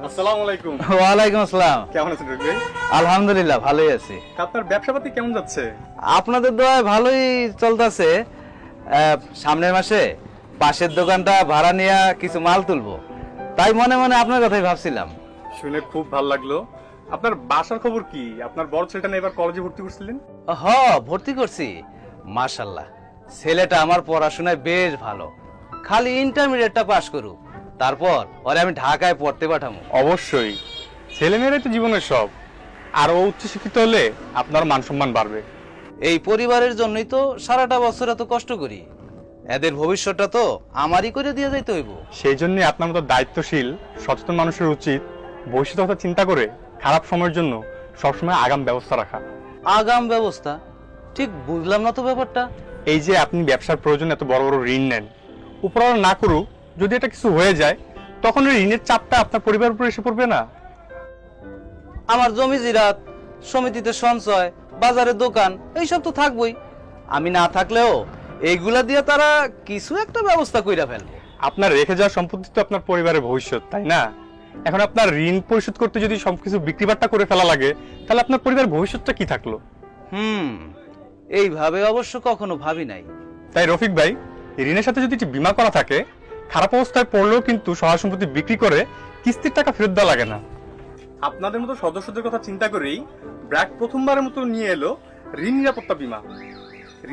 আসসালামু আলাইকুম। ওয়ালাইকুম আসসালাম। কেমন আছেন রফিক ভাই? আলহামদুলিল্লাহ ভালোই আছি। আপনার ব্যবসাপাতি কেমন যাচ্ছে? আপনাদের দোয়ায় ভালোই চলতেছে। সামনের মাসে পাশের দোকানটা ভাড়া নিয়ে কিছু মাল তুলবো, তাই মনে মনে আপনার কথাই ভাবছিলাম। শুনে খুব ভালো লাগলো। আপনার বাসার খবর কি? আপনার বড় ছেলেটা না এবার কলেজে ভর্তি করছিলেন? হ, ভর্তি করছি। মাশাল্লাহ, ছেলেটা আমার পড়াশোনায় বেশ ভালো। খালি ইন্টারমিডিয়েটটা পাশ করুক, তারপর ওরে আমি ঢাকায় পড়তে পাঠাবো। অবশ্যই, ছেলেমেয়েরাই তো জীবনের সব। আর ও উচ্চশিক্ষিত হলে আপনার মান সম্মান বাড়বে। এই পরিবারের জন্যই তো সারাটা বছর এত কষ্ট করি। এদের ভবিষ্যৎটা তো আমারই করে দিয়ে যাইতে হইব। সেই জন্য আপনার মতো দায়িত্বশীল সচেতন মানুষের উচিত ভবিষ্যতের কথা চিন্তা করে খারাপ সময়ের জন্য সবসময় আগাম ব্যবস্থা রাখা। আগাম ব্যবস্থা? ঠিক বুঝলাম না তো ব্যাপারটা। এই যে আপনি ব্যবসার প্রয়োজন এত বড় বড় ঋণ নেন, উপরওয়ালা না করুক, যদি এটা কিছু হয়ে যায় তখন ওই ঋণের চাপটা আপনার পরিবারের উপর এসে পড়বে না? আমার জমি জিরাত, সমিতিতে সঞ্চয়, বাজারে দোকান, এইসব তো থাকবই। আমি না থাকলেও এইগুলা দিয়ে তারা কিছু একটা ব্যবস্থা কইরা ফেলবে। আপনার রেখে যাওয়া সম্পত্তি তো আপনার পরিবারের ভবিষ্যৎ, তাই না? এখন আপনার ঋণ পরিশোধ করতে যদি সবকিছু বিক্রিবাট্টা করে ফেলা লাগে, তাহলে আপনার পরিবারের ভবিষ্যৎটা কি থাকলো? এইভাবে অবশ্য কখনো ভাবি নাই। তাই রফিক ভাই, ঋণের সাথে যদি একটি বীমা করা থাকে, খারাপ অবস্থায় পড়লেও কিন্তু সহায় সম্পত্তি বিক্রি করে কিস্তির টাকা ফেরত দেওয়া লাগে না। আপনাদের মতো সদস্যদের কথা চিন্তা করেই ব্র্যাক প্রথমবারের মতো নিয়ে এলো ঋণ নিরাপত্তা বীমা।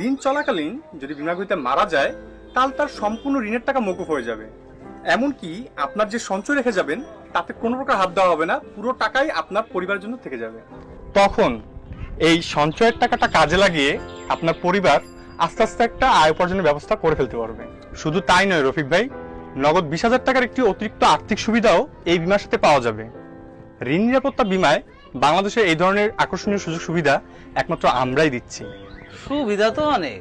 ঋণ চলাকালীন যদি বীমাগ্রহীতা মারা যায়, তাহলে তার সম্পূর্ণ ঋণের টাকা মকুফ হয়ে যাবে। এমনকি আপনার যে সঞ্চয় রেখে যাবেন তাতে কোনো প্রকার হাত দেওয়া হবে না, পুরো টাকাই আপনার পরিবারের জন্য থেকে যাবে। তখন এই সঞ্চয়ের টাকাটা কাজে লাগিয়ে আপনার পরিবার আস্তে আস্তে একটা আয় উপার্জনের ব্যবস্থা করে ফেলতে পারবে। শুধু তাই নয় রফিক ভাই, নগদ 20,000 টাকার একটি অতিরিক্ত আর্থিক সুবিধাও এই বীমার সাথে পাওয়া যাবে। ঋণ নিরাপত্তা বীমায় বাংলাদেশে এই ধরনের আকর্ষণীয় সুযোগ সুবিধা একমাত্র আমরাই দিচ্ছি। সুবিধা তো অনেক,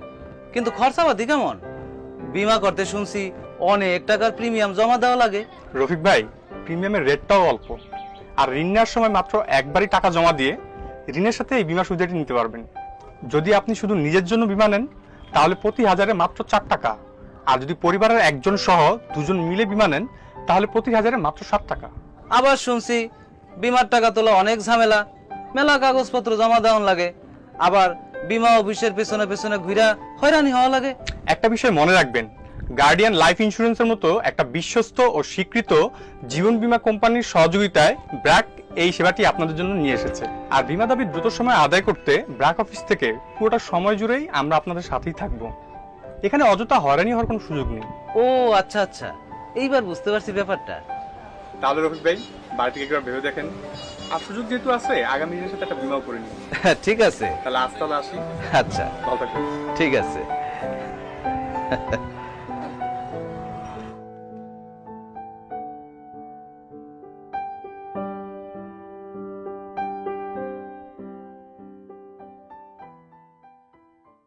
কিন্তু খরচাপাতি কেমন? বীমা করতে শুনছি অনেক টাকার প্রিমিয়াম জমা দেওয়া লাগে। রফিক ভাই, প্রিমিয়ামের রেটটাও অল্প, আর ঋণ নেওয়ার সময় মাত্র একবারই টাকা জমা দিয়ে ঋণের সাথে এই বীমা সুবিধাটি নিতে পারবেন। যদি আপনি শুধু নিজের জন্য বীমা নেন, তাহলে প্রতি হাজারে মাত্র 4 টাকা। আর যদি পরিবারের একজন সহ দুজন মিলে বীমা নেন, তাহলে প্রতি হাজারে মাত্র 7 টাকা। আবার শুনছি বীমার টাকা তোলা অনেক ঝামেলা, মেলা কাগজপত্র জমা দেওয়ান লাগে, আবার বীমা অফিসের পেছনে পেছনে ঘুরা হয়রানি হওয়া লাগে। একটা বিষয় মনে রাখবেন, গার্ডিয়ান লাইফ ইন্স্যুরেন্সের মতো একটা বিশ্বস্ত ও স্বীকৃত জীবন বীমা কোম্পানির সহযোগিতায় ব্র্যাক এই সেবাটি আপনাদের জন্য নিয়ে এসেছে। আর বীমা দাবি দ্রুত সময় আদায় করতে ব্র্যাক অফিস থেকে পুরোটা সময় জুড়েই আমরা আপনাদের সাথেই থাকবো। এখানে অযথা হয়রানি হওয়ার কোনো সুযোগ নেই। ও আচ্ছা আচ্ছা, এইবার বুঝতে পারছি ব্যাপারটা। তাহলে রফিক ভাই, বাড়ি থেকে একবার ভেবে দেখেন, আর সুযোগ যেহেতু আছে আগামী দিনের সাথে একটা বীমাও করে নিন। ঠিক আছে, তাহলে আজ তাহলে আসি। আচ্ছা ভালো থাকবেন। ঠিক আছে।